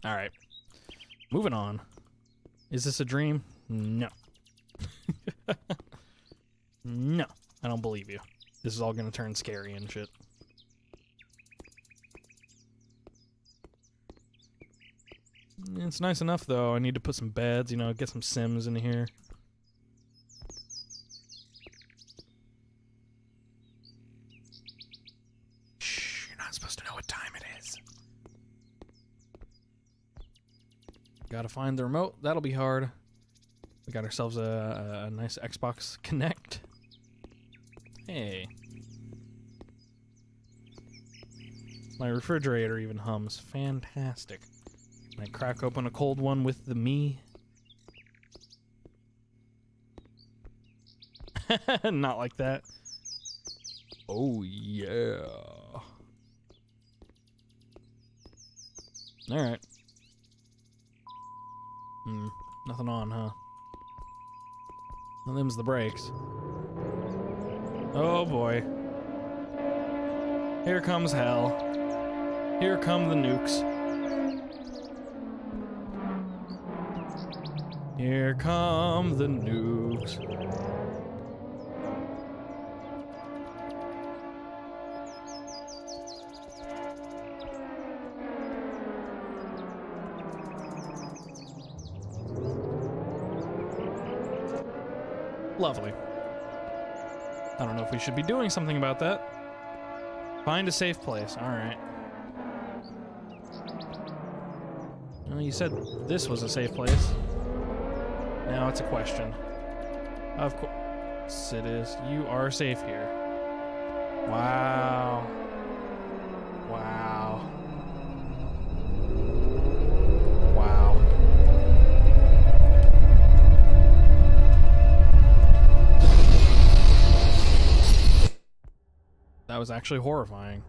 Alright. Moving on. Is this a dream? No. No. I don't believe you. This is all gonna turn scary and shit. It's nice enough, though. I need to put some beds, you know, get some Sims in here. Shh, you're not supposed to know what time it is. Gotta find the remote. That'll be hard. We got ourselves a nice Xbox Connect. Hey. My refrigerator even hums. Fantastic. I crack open a cold one with the me. Not like that. Oh, yeah. Alright. Nothing on, huh? Well, them's the brakes. Oh, boy. Here comes hell. Here come the nukes. Here come the nukes. Lovely. I don't know if we should be doing something about that. Find a safe place. Alright. Well, you said this was a safe place. Now it's a question. Of course it is. You are safe here. Wow. Wow. Wow. That was actually horrifying.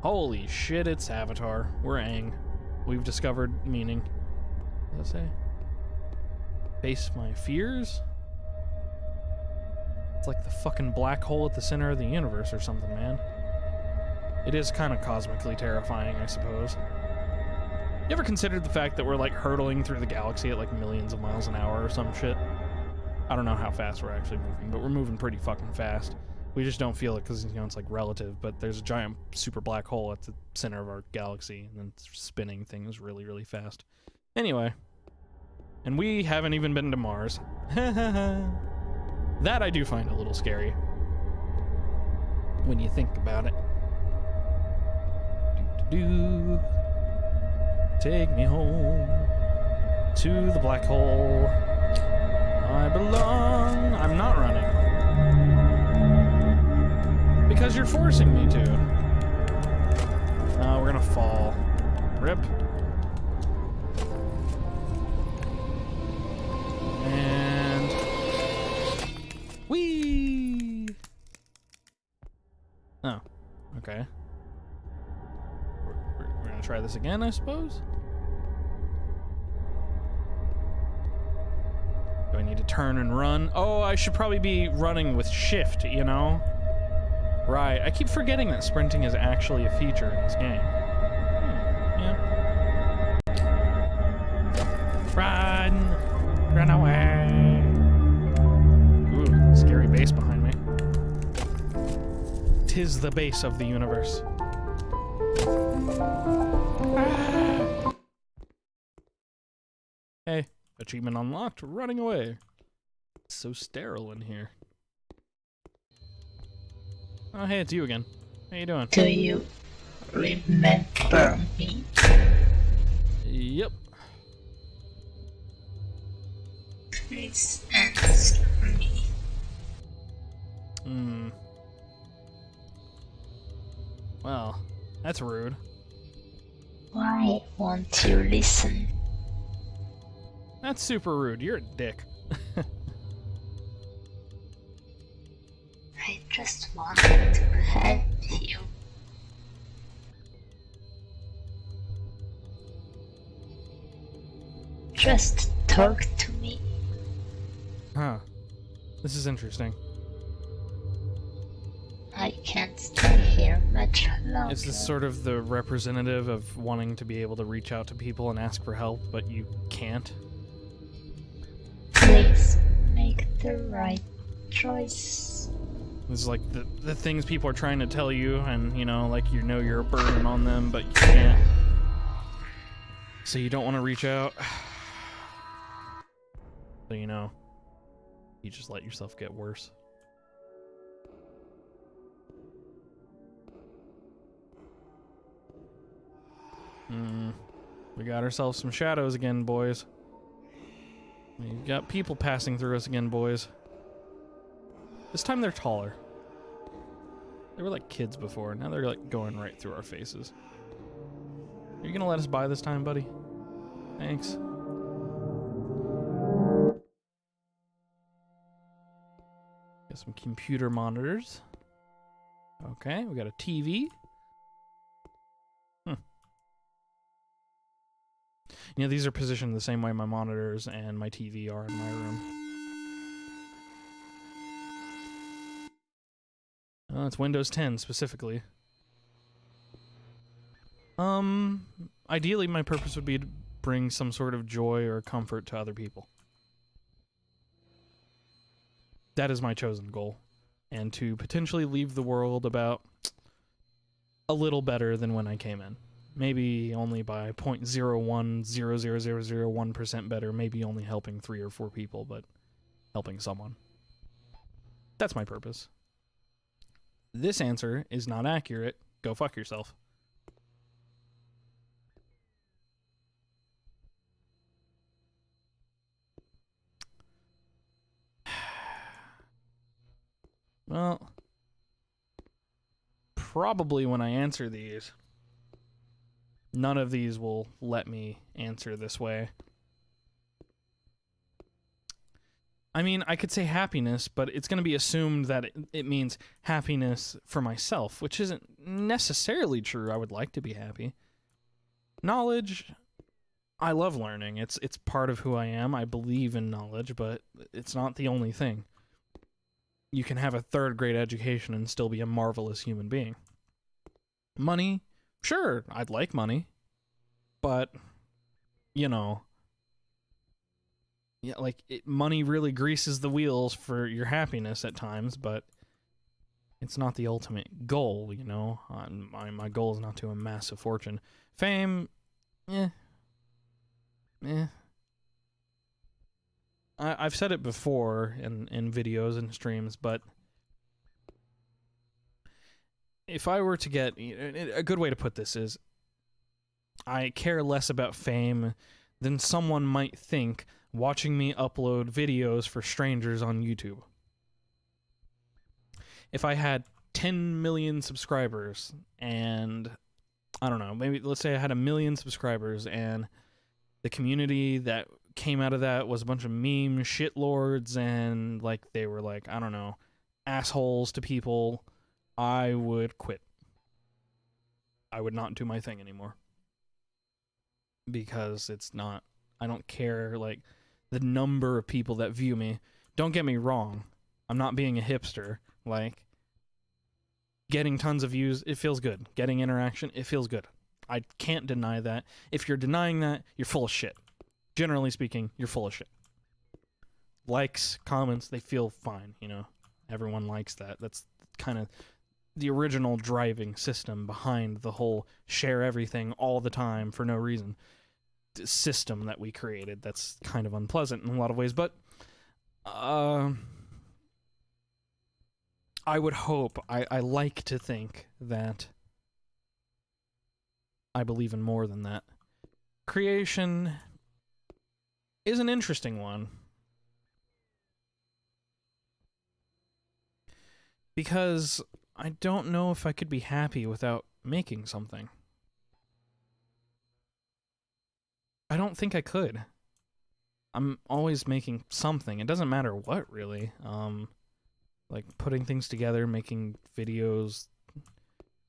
Holy shit, it's Avatar. We're Aang. We've discovered meaning. What does it say? Face my fears? It's like the fucking black hole at the center of the universe or something, man. It is kind of cosmically terrifying, I suppose. You ever considered the fact that we're like hurtling through the galaxy at like millions of miles an hour or some shit? I don't know how fast we're actually moving, but we're moving pretty fucking fast. We just don't feel it because, you know, it's like relative, but there's a giant super black hole at the center of our galaxy and then it's spinning things really, really fast. Anyway. And we haven't even been to Mars. That I do find a little scary. When you think about it. Do-do-do. Take me home to the black hole. I belong. I'm not running. Because you're forcing me to. We're gonna fall. Rip. And whee! Oh, okay. We're gonna try this again, I suppose. Do I need to turn and run? Oh, I should probably be running with shift, you know? Right, I keep forgetting that sprinting is actually a feature in this game. Yeah. Run! Run away! Ooh, scary bass behind me. 'Tis the bass of the universe. Ah. Hey, achievement unlocked, running away. It's so sterile in here. Oh, hey, it's you again. How you doing? Do you remember me? Yep. Please answer me. Well, that's rude. Why won't you listen? That's super rude. You're a dick. I just wanted to help you. Just talk to me. Huh. This is interesting. I can't stay here much longer. Is this sort of the representative of wanting to be able to reach out to people and ask for help, but you can't? Please make the right choice. This is like the things people are trying to tell you, and you know, like you're a burden on them, but you can't. So you don't want to reach out. So you know, you just let yourself get worse. We got ourselves some shadows again, boys. We've got people passing through us again, boys. This time they're taller. They were like kids before, now they're like going right through our faces. Are you gonna let us by this time, buddy? Thanks. Got some computer monitors. Okay, we got a TV. You know, these are positioned the same way my monitors and my TV are in my room. Oh, it's Windows 10 specifically. Ideally my purpose would be to bring some sort of joy or comfort to other people. That is my chosen goal. And to potentially leave the world about a little better than when I came in. Maybe only by 0.0100001% better, maybe only helping 3 or 4 people, but helping someone. That's my purpose. This answer is not accurate. Go fuck yourself. Well, probably when I answer these, none of these will let me answer this way. I mean, I could say happiness, but it's going to be assumed that it means happiness for myself, which isn't necessarily true. I would like to be happy. Knowledge, I love learning. It's part of who I am. I believe in knowledge, but it's not the only thing. You can have a 3rd grade education and still be a marvelous human being. Money, sure, I'd like money, but, you know, yeah, like, money really greases the wheels for your happiness at times, but it's not the ultimate goal, you know? My goal is not to amass a fortune. Fame, I've said it before in videos and streams, but if I were to get... A good way to put this is, I care less about fame than someone might think watching me upload videos for strangers on YouTube. If I had 10 million subscribers and, I don't know, maybe let's say I had 1 million subscribers and the community that came out of that was a bunch of meme shitlords and like they were like, I don't know, assholes to people, I would quit. I would not do my thing anymore. Because it's not, I don't care, like, the number of people that view me. Don't get me wrong, I'm not being a hipster. Like, getting tons of views, it feels good. Getting interaction, it feels good. I can't deny that. If you're denying that, you're full of shit. Generally speaking, you're full of shit. Likes, comments, they feel fine, you know? Everyone likes that. That's kind of the original driving system behind the whole share everything all the time for no reason system that we created. That's kind of unpleasant in a lot of ways, but I would hope, I like to think that I believe in more than that. Creation is an interesting one. Because I don't know if I could be happy without making something. I don't think I could. I'm always making something. It doesn't matter what, really. Like putting things together, making videos,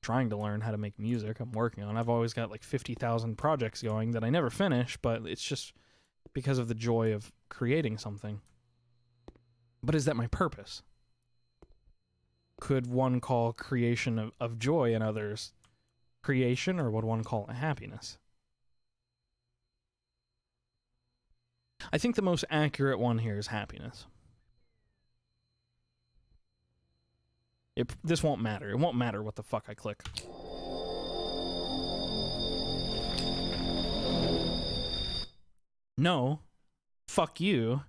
trying to learn how to make music. I'm working on. I've always got like 50,000 projects going that I never finish, but it's just because of the joy of creating something. But is that my purpose? could one call creation of joy in others creation, or would one call it happiness? I think the most accurate one here is happiness. This won't matter. It won't matter what the fuck I click. No, fuck you.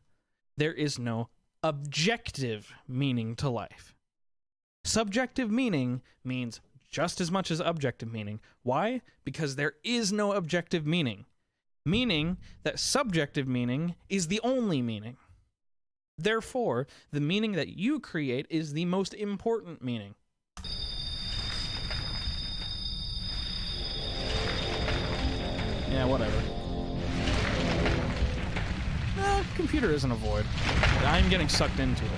There is no objective meaning to life. Subjective meaning means just as much as objective meaning. Why? Because there is no objective meaning. Meaning that subjective meaning is the only meaning. Therefore, the meaning that you create is the most important meaning. Yeah, whatever. Computer isn't a void. I'm getting sucked into it.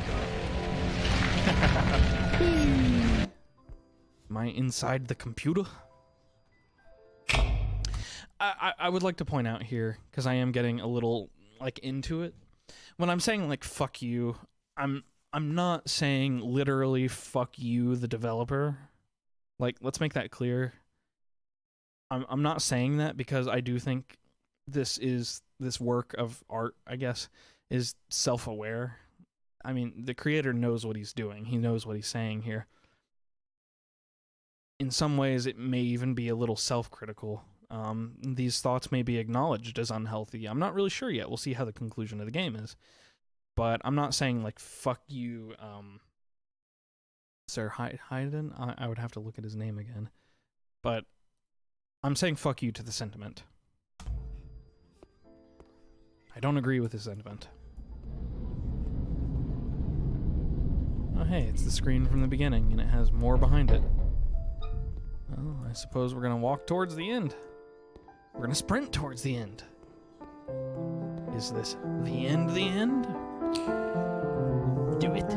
Am I inside the computer? I would like to point out here, because I am getting a little, like, into it. When I'm saying, like, fuck you, I'm not saying literally fuck you, the developer. Like, let's make that clear. I'm not saying that because I do think this work of art, I guess, is self-aware. I mean, the creator knows what he's doing. He knows what he's saying here. In some ways, it may even be a little self-critical. These thoughts may be acknowledged as unhealthy. I'm not really sure yet. We'll see how the conclusion of the game is. But I'm not saying, like, fuck you, Sir Hayden? I would have to look at his name again. But I'm saying fuck you to the sentiment. I don't agree with his sentiment. Oh, hey, it's the screen from the beginning, and it has more behind it. Well, I suppose we're gonna walk towards the end. We're gonna sprint towards the end. Is this the end, the end? Do it.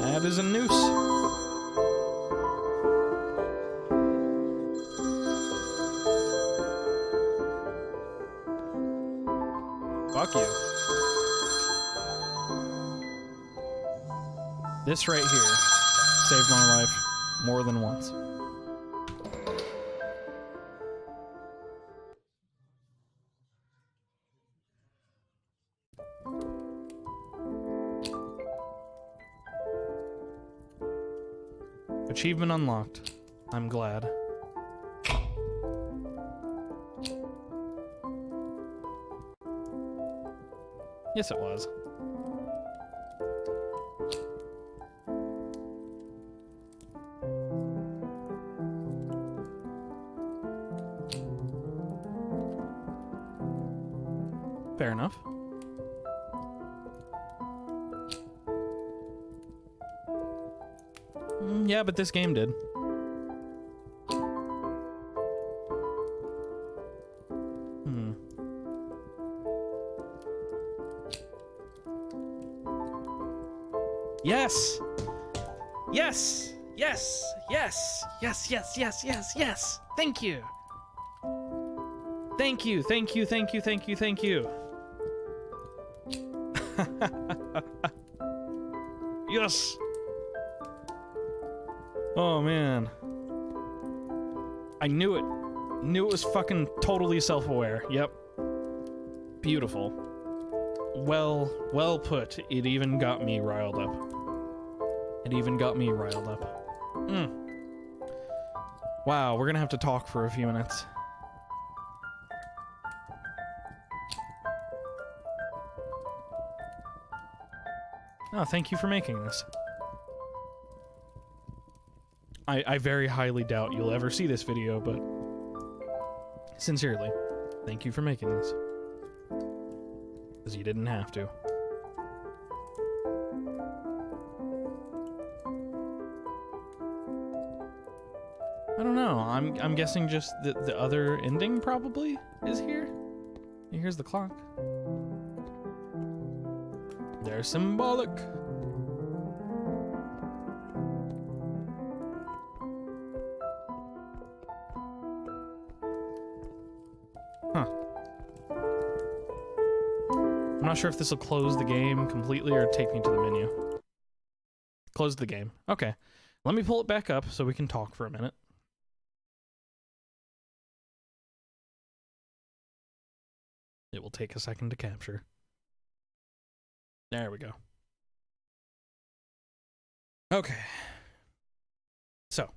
That is a noose. Fuck you. This right here saved my life more than once. Achievement unlocked. I'm glad. Yes, it was. Fair enough. Yeah, but this game did. Yes! Yes! Yes! Yes! Yes, yes, yes, yes, yes! Thank you! Thank you, thank you, thank you, thank you, thank you! Yes! Oh, man. I knew it. Knew it was fucking totally self-aware. Yep. Beautiful. Well put. It even got me riled up. It even got me riled up. Wow, we're gonna have to talk for a few minutes. Oh, thank you for making this. I very highly doubt you'll ever see this video, but sincerely, thank you for making this. Because you didn't have to. I don't know. I'm guessing just the other ending probably is here. Here's the clock. They're symbolic. sure if this will close the game completely or take me to the menu. Close the game. Okay. Let me pull it back up so we can talk for a minute. It will take a second to capture. There we go. Okay. So.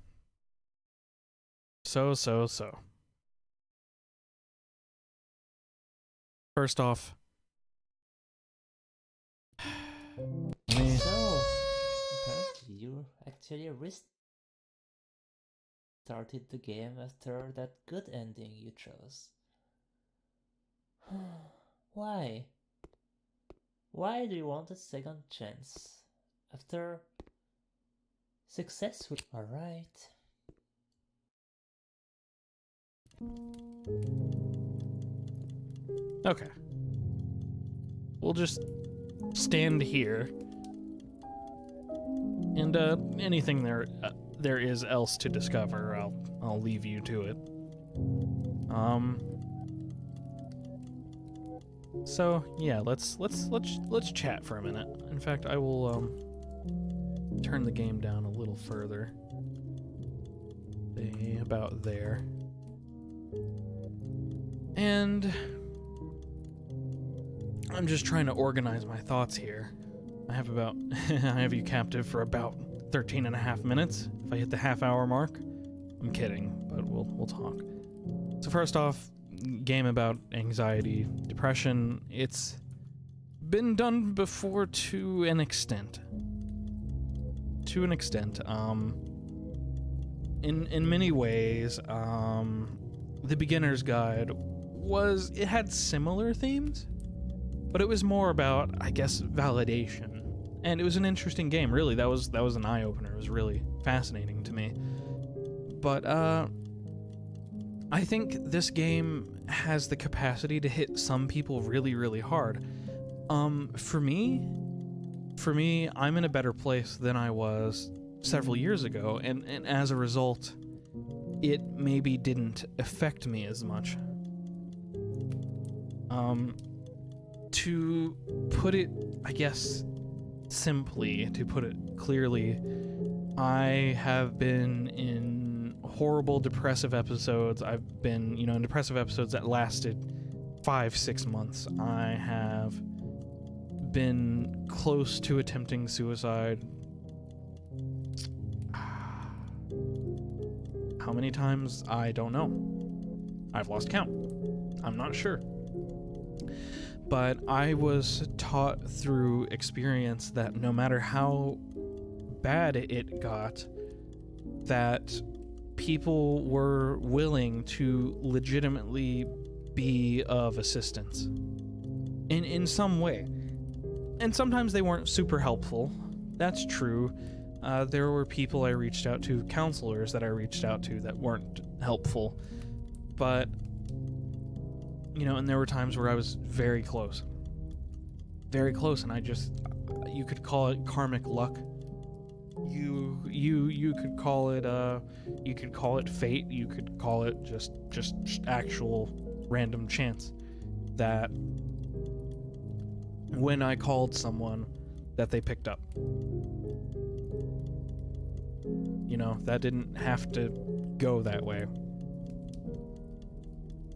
First off. So, apparently you actually restarted the game after that good ending you chose. Why? Why do you want a second chance? After successful... Alright. Okay. We'll just stand here. And anything there is else to discover, I'll leave you to it. So yeah, let's chat for a minute. In fact, I will turn the game down a little further. Say about there. And I'm just trying to organize my thoughts here. I have you captive for about 13 and a half minutes. If I hit the half-hour mark, I'm kidding, but we'll talk. So first off, game about anxiety, depression. It's been done before to an extent. In many ways, the beginner's guide it had similar themes, but it was more about, I guess, validation. And it was an interesting game, really. That was an eye-opener. It was really fascinating to me. But I think this game has the capacity to hit some people really, really hard. For me, I'm in a better place than I was several years ago, and as a result, it maybe didn't affect me as much. To put it, I guess, simply, to put it clearly, I have been in horrible depressive episodes. I've been, in depressive episodes that lasted 5-6 months. I have been close to attempting suicide. How many times? I don't know. I've lost count. I'm not sure. But I was taught through experience that no matter how bad it got, that people were willing to legitimately be of assistance in some way. And sometimes they weren't super helpful. That's true. There were people I reached out to, counselors that I reached out to that weren't helpful. But, and there were times where I was very close. Very close, and you could call it karmic luck. You could call it fate. You could call it just actual random chance that when I called someone that they picked up. That didn't have to go that way.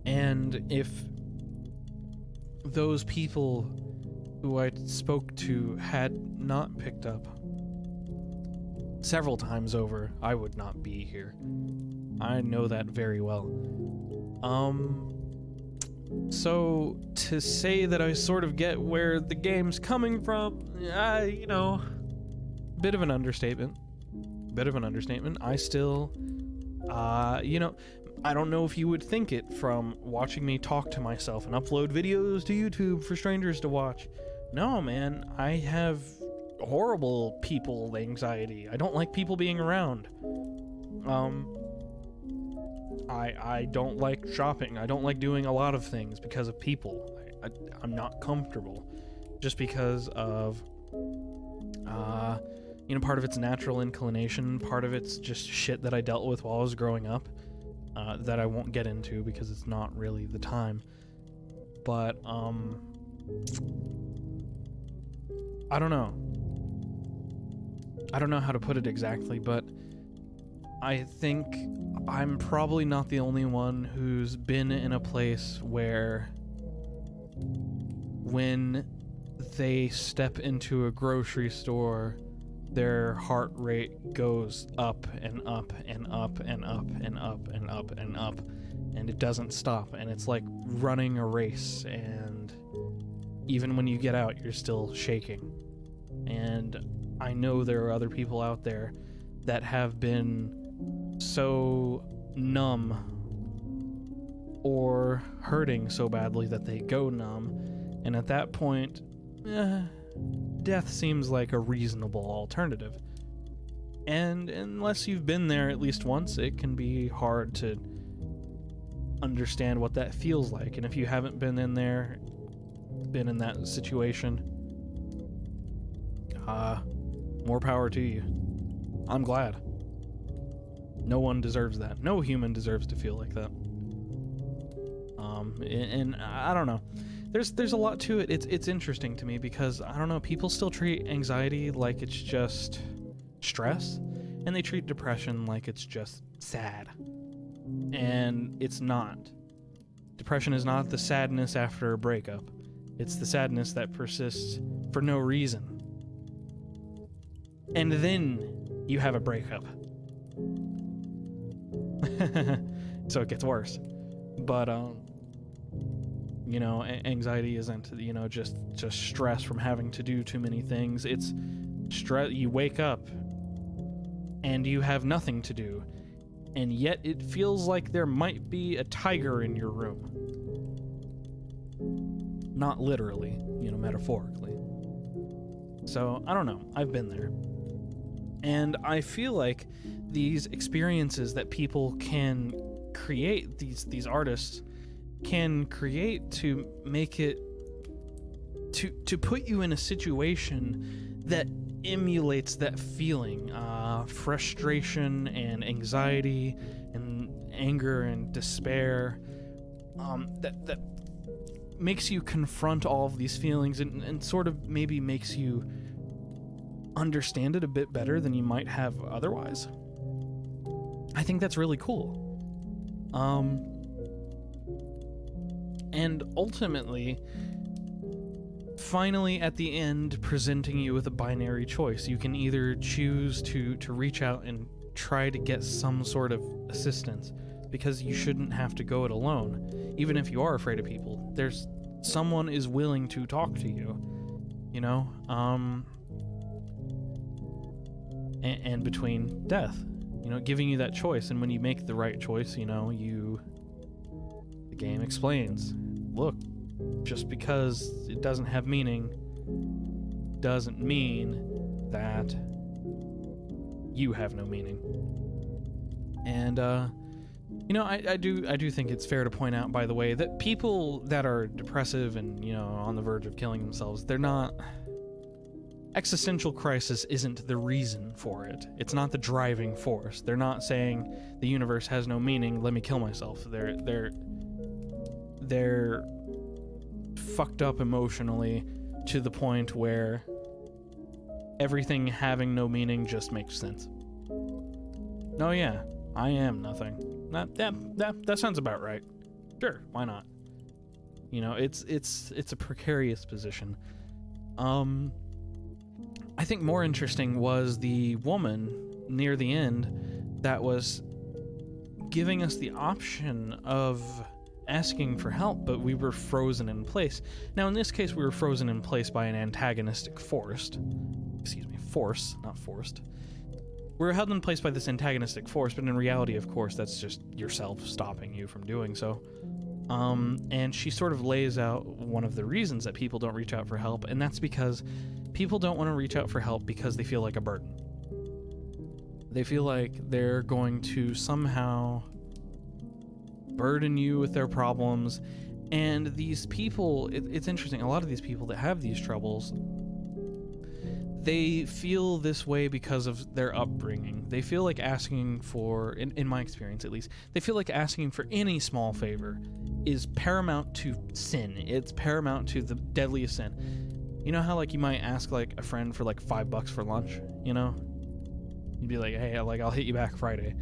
And if those people who I spoke to had not picked up several times over, I would not be here. I know that very well. So to say that I sort of get where the game's coming from, bit of an understatement. I still, I don't know if you would think it from watching me talk to myself and upload videos to YouTube for strangers to watch. No, man, I have horrible people anxiety. I don't like people being around. I don't like shopping. I don't like doing a lot of things because of people. I'm not comfortable just because of, part of it's natural inclination, part of it's just shit that I dealt with while I was growing up, that I won't get into because it's not really the time. But, I don't know. I don't know how to put it exactly, but I think I'm probably not the only one who's been in a place where when they step into a grocery store, their heart rate goes up and up and up and up and up and up and up, and it doesn't stop, and it's like running a race, and even when you get out, you're still shaking. And I know there are other people out there that have been so numb or hurting so badly that they go numb, and at that point, death seems like a reasonable alternative. And unless you've been there at least once, it can be hard to understand what that feels like. And if you haven't been in that situation, more power to you. I'm glad. No one deserves that. No human deserves to feel like that. And I don't know. There's a lot to it. It's interesting to me because, I don't know, people still treat anxiety like it's just stress, and they treat depression like it's just sad. And it's not. Depression is not the sadness after a breakup. It's the sadness that persists for no reason. And then you have a breakup. So it gets worse. But anxiety isn't, just stress from having to do too many things. It's stress. You wake up and you have nothing to do, and yet it feels like there might be a tiger in your room. Not literally, metaphorically. So, I don't know. I've been there. And I feel like these experiences that people can create, these artists can create to make it, to put you in a situation that emulates that feeling, frustration and anxiety and anger and despair, that makes you confront all of these feelings and sort of maybe makes you understand it a bit better than you might have otherwise. I think that's really cool. And ultimately, finally at the end, presenting you with a binary choice. You can either choose to reach out and try to get some sort of assistance, because you shouldn't have to go it alone. Even if you are afraid of people, there's someone is willing to talk to you, and between death, giving you that choice. And when you make the right choice, the game explains, look, just because it doesn't have meaning doesn't mean that you have no meaning. And I do think it's fair to point out, by the way, that people that are depressive and on the verge of killing themselves, they're not. Existential crisis isn't the reason for it. It's not the driving force. They're not saying the universe has no meaning, let me kill myself. They're fucked up emotionally to the point where everything having no meaning just makes sense. Oh yeah, I am nothing. That sounds about right. Sure, why not? It's a precarious position. I think more interesting was the woman near the end that was giving us the option of asking for help, but we were frozen in place. Now, in this case, we were frozen in place by an antagonistic force, not forced. We were held in place by this antagonistic force, but in reality, of course, that's just yourself stopping you from doing so. And she sort of lays out one of the reasons that people don't reach out for help, and that's because people don't want to reach out for help because they feel like a burden. They feel like they're going to somehow burden you with their problems. And these people, it's interesting, a lot of these people that have these troubles, they feel this way because of their upbringing. They feel like asking for, in my experience at least, they feel like asking for any small favor is paramount to sin. It's paramount to the deadliest sin. You know how, like, you might ask, like, a friend for, like, $5 for lunch, you know? You'd be like, hey, like, I'll hit you back Friday.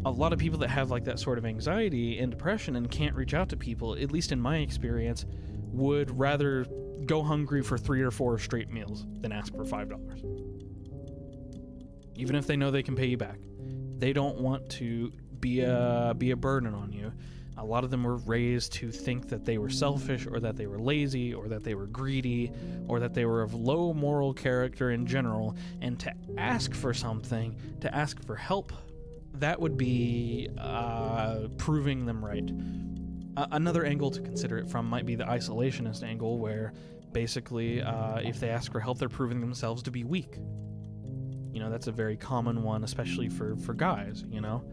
A lot of people that have, like, that sort of anxiety and depression and can't reach out to people, at least in my experience, would rather go hungry for 3 or 4 straight meals than ask for $5. Even if they know they can pay you back. They don't want to be a burden on you. A lot of them were raised to think that they were selfish, or that they were lazy, or that they were greedy, or that they were of low moral character in general, and to ask for something, to ask for help, that would be proving them right. Another angle to consider it from might be the isolationist angle, where basically if they ask for help, they're proving themselves to be weak. You know, that's a very common one, especially for guys, you know?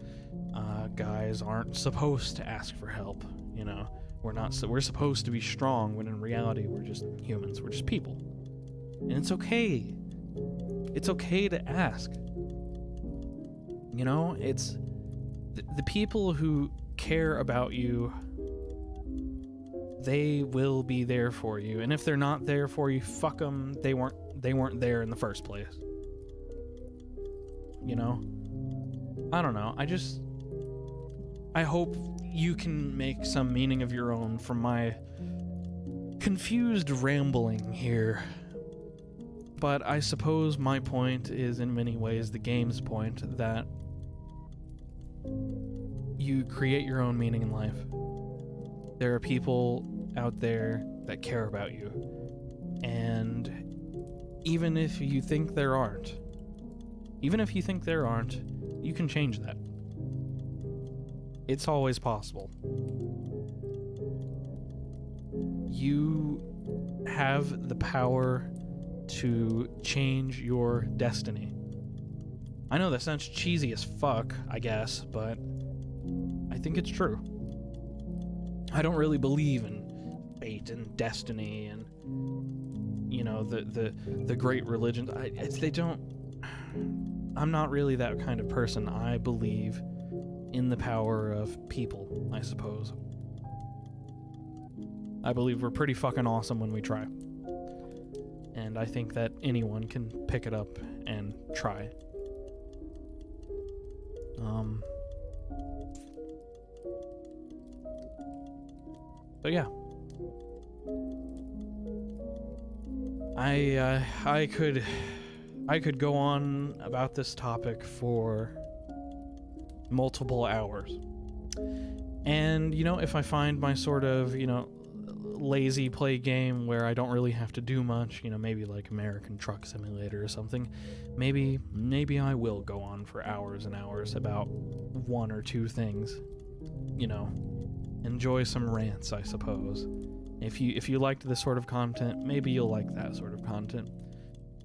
Guys aren't supposed to ask for help, you know? We're supposed to be strong, when in reality we're just humans, we're just people. And it's okay. It's okay to ask. You know, it's the people who care about you, they will be there for you. And if they're not there for you, fuck them. They weren't there in the first place. You know? I don't know. I hope you can make some meaning of your own from my confused rambling here. But I suppose my point is in many ways the game's point, that you create your own meaning in life. There are people out there that care about you. And even if you think there aren't, you can change that. It's always possible. You have the power to change your destiny. I know that sounds cheesy as fuck, I guess, but I think it's true. I don't really believe in fate and destiny and, you know, the great religions. I'm not really that kind of person. I believe in the power of people, I suppose. I believe we're pretty fucking awesome when we try. And I think that anyone can pick it up and try. So yeah. I could go on about this topic for multiple hours. And, you know, if I find my sort of, you know, lazy play game where I don't really have to do much, you know, maybe like American Truck Simulator or something, maybe I will go on for hours and hours about 1 or 2 things. You know, enjoy some rants, I suppose. If you liked this sort of content, maybe you'll like that sort of content.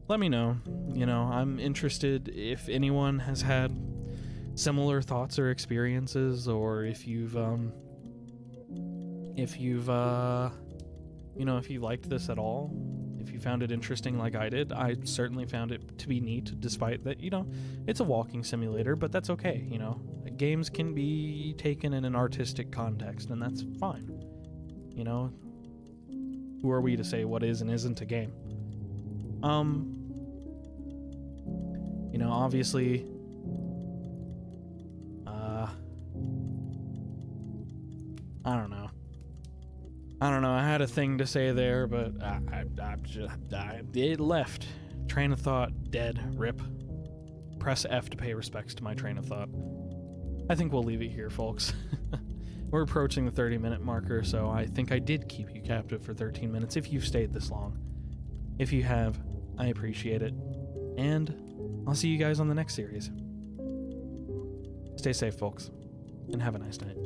Let me know. You know, I'm interested if anyone has had similar thoughts or experiences, or if you've you know, if you liked this at all, if you found it interesting like I did. I certainly found it to be neat, despite that, you know, it's a walking simulator, but that's okay, you know. Games can be taken in an artistic context, and that's fine. You know, who are we to say what is and isn't a game? You know, obviously, I don't know. I had a thing to say there, but it left. Train of thought, dead, rip. Press F to pay respects to my train of thought. I think we'll leave it here, folks. We're approaching the 30-minute marker, so I think I did keep you captive for 13 minutes if you've stayed this long. If you have, I appreciate it. And I'll see you guys on the next series. Stay safe, folks, and have a nice night.